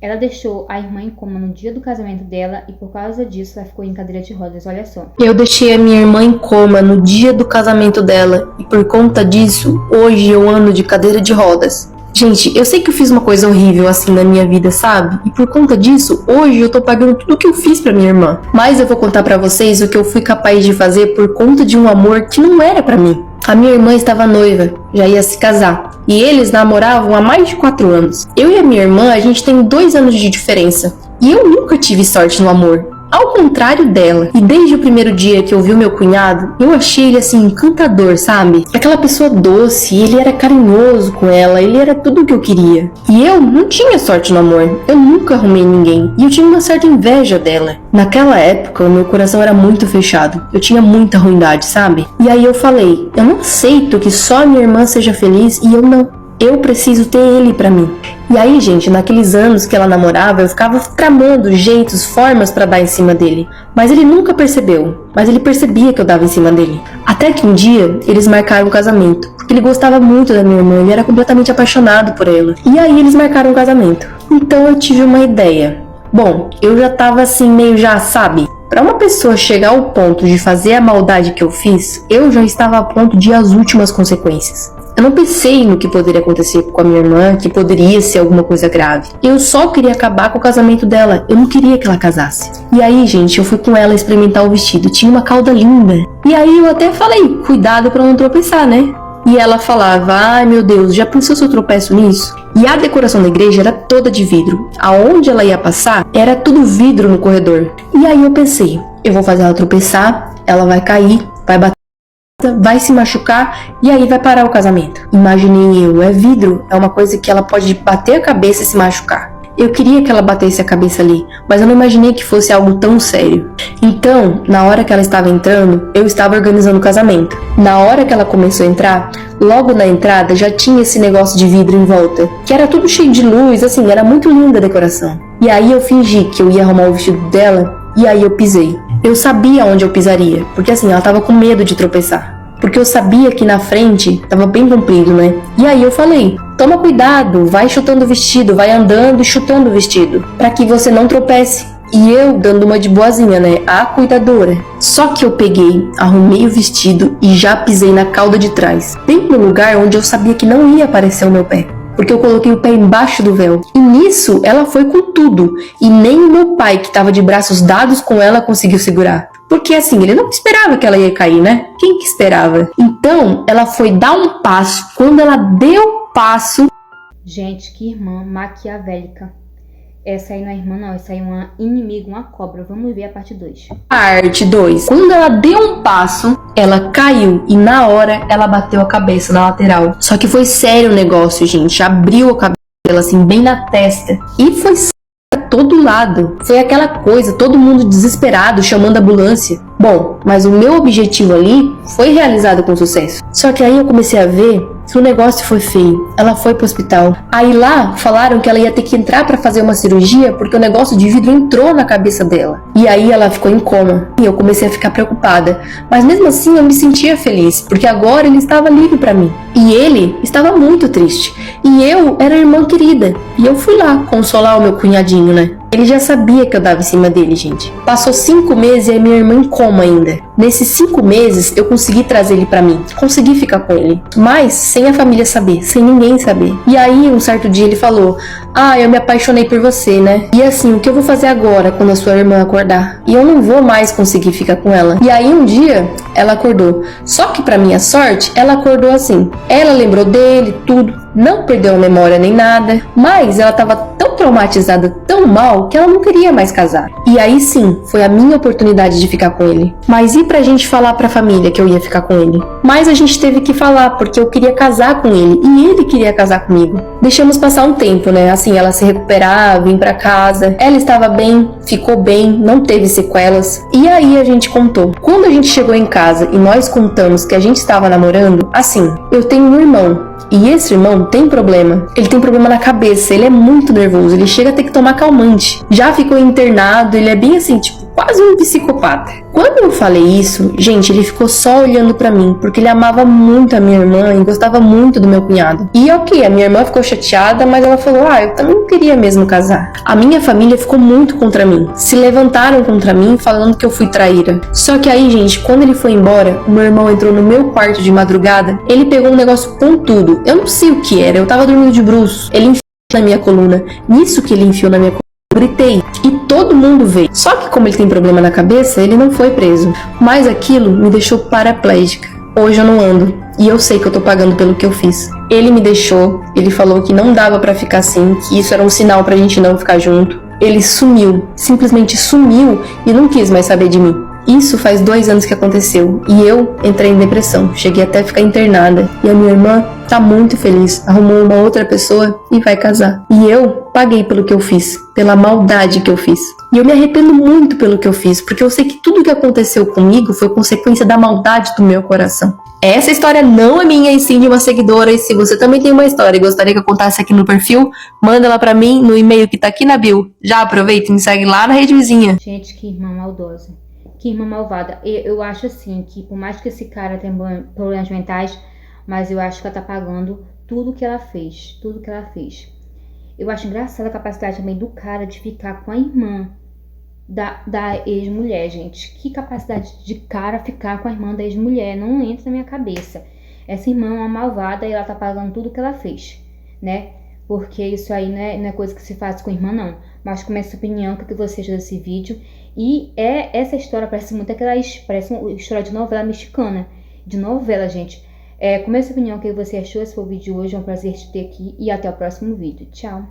Ela deixou a irmã em coma no dia do casamento dela e por causa disso ela ficou em cadeira de rodas, olha só. Eu deixei a minha irmã em coma no dia do casamento dela e por conta disso, hoje eu ando de cadeira de rodas. Gente, eu sei que eu fiz uma coisa horrível assim na minha vida, sabe? E por conta disso, hoje eu tô pagando tudo que eu fiz pra minha irmã. Mas eu vou contar pra vocês o que eu fui capaz de fazer por conta de um amor que não era pra mim. A minha irmã estava noiva, já ia se casar. E eles namoravam há mais de 4 anos. Eu e a minha irmã, a gente tem 2 anos de diferença. E eu nunca tive sorte no amor. Ao contrário dela. E desde o primeiro dia que eu vi o meu cunhado, eu achei ele assim encantador, sabe? Aquela pessoa doce, ele era carinhoso com ela, ele era tudo o que eu queria. E eu não tinha sorte no amor. Eu nunca arrumei ninguém. E eu tinha uma certa inveja dela. Naquela época, o meu coração era muito fechado. Eu tinha muita ruindade, sabe? E aí eu falei, eu não aceito que só a minha irmã seja feliz e eu não. Eu preciso ter ele pra mim. E aí, gente, naqueles anos que ela namorava, eu ficava tramando jeitos, formas pra dar em cima dele. Mas ele nunca percebeu. Mas ele percebia que eu dava em cima dele. Até que um dia, eles marcaram o casamento. Porque ele gostava muito da minha irmã, ele era completamente apaixonado por ela. E aí eles marcaram o casamento. Então eu tive uma ideia. Bom, eu já tava assim, meio já, sabe? Pra uma pessoa chegar ao ponto de fazer a maldade que eu fiz, eu já estava a ponto de ir às últimas consequências. Eu não pensei no que poderia acontecer com a minha irmã, que poderia ser alguma coisa grave. Eu só queria acabar com o casamento dela. Eu não queria que ela casasse. E aí, gente, eu fui com ela experimentar o vestido. Tinha uma cauda linda. E aí eu até falei, cuidado pra não tropeçar, né? E ela falava, ai meu Deus, já pensou se eu tropeço nisso? E a decoração da igreja era toda de vidro. Aonde ela ia passar, era tudo vidro no corredor. E aí eu pensei, eu vou fazer ela tropeçar, ela vai cair, vai bater, vai se machucar e aí vai parar o casamento. Imaginei eu, é vidro, é uma coisa que ela pode bater a cabeça e se machucar. Eu queria que ela batesse a cabeça ali, mas eu não imaginei que fosse algo tão sério. Então, na hora que ela estava entrando, eu estava organizando o casamento. Na hora que ela começou a entrar, logo na entrada já tinha esse negócio de vidro em volta, que era tudo cheio de luz, assim, era muito linda a decoração. E aí eu fingi que eu ia arrumar o vestido dela e aí eu pisei. Eu sabia onde eu pisaria, porque assim, ela tava com medo de tropeçar. Porque eu sabia que na frente tava bem comprido, né? E aí eu falei, toma cuidado, vai chutando o vestido, vai andando e chutando o vestido, pra que você não tropece. E eu dando uma de boazinha, né? A cuidadora. Só que eu peguei, arrumei o vestido e já pisei na cauda de trás, bem no lugar onde eu sabia que não ia aparecer o meu pé. Porque eu coloquei o pé embaixo do véu. E nisso, ela foi com tudo. E nem o meu pai, que estava de braços dados com ela, conseguiu segurar. Porque assim, ele não esperava que ela ia cair, né? Quem que esperava? Então, ela foi dar um passo. Quando ela deu passo... Gente, que irmã maquiavélica. Essa aí não é irmã não, essa aí é uma inimiga, uma cobra. Vamos ver a parte 2. Parte 2. Quando ela deu um passo, ela caiu e na hora ela bateu a cabeça na lateral. Só que foi sério o negócio, gente. Abriu a cabeça dela assim, bem na testa. E foi pra todo lado. Foi aquela coisa, todo mundo desesperado, chamando a ambulância. Bom, mas o meu objetivo ali foi realizado com sucesso. Só que aí eu comecei a ver que o negócio foi feio. Ela foi pro hospital. Aí lá falaram que ela ia ter que entrar pra fazer uma cirurgia porque o negócio de vidro entrou na cabeça dela. E aí ela ficou em coma. E eu comecei a ficar preocupada. Mas mesmo assim eu me sentia feliz, porque agora ele estava livre pra mim. E ele estava muito triste. E eu era a irmã querida. E eu fui lá consolar o meu cunhadinho, né? Ele já sabia que eu dava em cima dele, gente. Passou 5 meses e a minha irmã em coma ainda. Nesses 5 meses, eu consegui trazer ele pra mim. Consegui ficar com ele. Mas sem a família saber, sem ninguém saber. E aí, um certo dia, ele falou, eu me apaixonei por você, né? E assim, o que eu vou fazer agora quando a sua irmã acordar? E eu não vou mais conseguir ficar com ela. E aí, um dia, ela acordou. Só que pra minha sorte, ela acordou assim. Ela lembrou dele, tudo. Não perdeu a memória nem nada. Mas ela tava tão traumatizada, tão mal, que ela não queria mais casar. E aí sim, foi a minha oportunidade de ficar com ele. Mas e pra gente falar pra família que eu ia ficar com ele? Mas a gente teve que falar, porque eu queria casar com ele e ele queria casar comigo. Deixamos passar um tempo, né? Assim, ela se recuperar, vim pra casa. Ela estava bem, ficou bem, não teve sequelas. E aí a gente contou. Quando a gente chegou em casa e nós contamos que a gente estava namorando, assim, eu tenho um irmão. E esse irmão tem problema. Ele tem problema na cabeça, ele é muito nervoso, ele chega a ter que tomar calmante. Já ficou internado, ele é bem assim, tipo, quase um psicopata. Quando eu falei isso, gente, ele ficou só olhando pra mim, porque ele amava muito a minha irmã e gostava muito do meu cunhado. E ok, a minha irmã ficou chateada, mas ela falou, eu também não queria mesmo casar. A minha família ficou muito contra mim, se levantaram contra mim falando que eu fui traíra. Só que aí, gente, quando ele foi embora, o meu irmão entrou no meu quarto de madrugada, ele pegou um negócio pontudo, eu não sei o que era, eu tava dormindo de bruços, ele enfiou na minha coluna, nisso que ele enfiou na minha coluna, eu gritei, e todo mundo veio. Só que como ele tem problema na cabeça, ele não foi preso, mas aquilo me deixou paraplégica. Hoje eu não ando, e eu sei que eu tô pagando pelo que eu fiz. Ele me deixou, ele falou que não dava pra ficar assim, que isso era um sinal pra gente não ficar junto. Ele sumiu, simplesmente sumiu e não quis mais saber de mim. Isso faz 2 anos que aconteceu e eu entrei em depressão, cheguei até a ficar internada. E a minha irmã tá muito feliz, arrumou uma outra pessoa e vai casar. E eu paguei pelo que eu fiz, pela maldade que eu fiz. E eu me arrependo muito pelo que eu fiz, porque eu sei que tudo que aconteceu comigo foi consequência da maldade do meu coração. Essa história não é minha e sim de uma seguidora, e se você também tem uma história e gostaria que eu contasse aqui no perfil, manda ela pra mim no e-mail que tá aqui na bio. Já aproveita e me segue lá na rede vizinha. Gente, que irmã maldosa. Que irmã malvada. Eu acho assim, que por mais que esse cara tenha problemas mentais, mas eu acho que ela tá pagando tudo que ela fez. Tudo que ela fez. Eu acho engraçada a capacidade também do cara de ficar com a irmã da ex-mulher, gente. Que capacidade de cara ficar com a irmã da ex-mulher. Não entra na minha cabeça. Essa irmã é uma malvada e ela tá pagando tudo que ela fez, né? Porque isso aí não é coisa que se faz com a irmã, não. Mas com essa opinião, o que você achou desse vídeo? E essa história parece muito parece uma história de novela mexicana. De novela, gente. Com essa opinião, o que você achou? Esse foi o vídeo de hoje. É um prazer te ter aqui. E até o próximo vídeo. Tchau.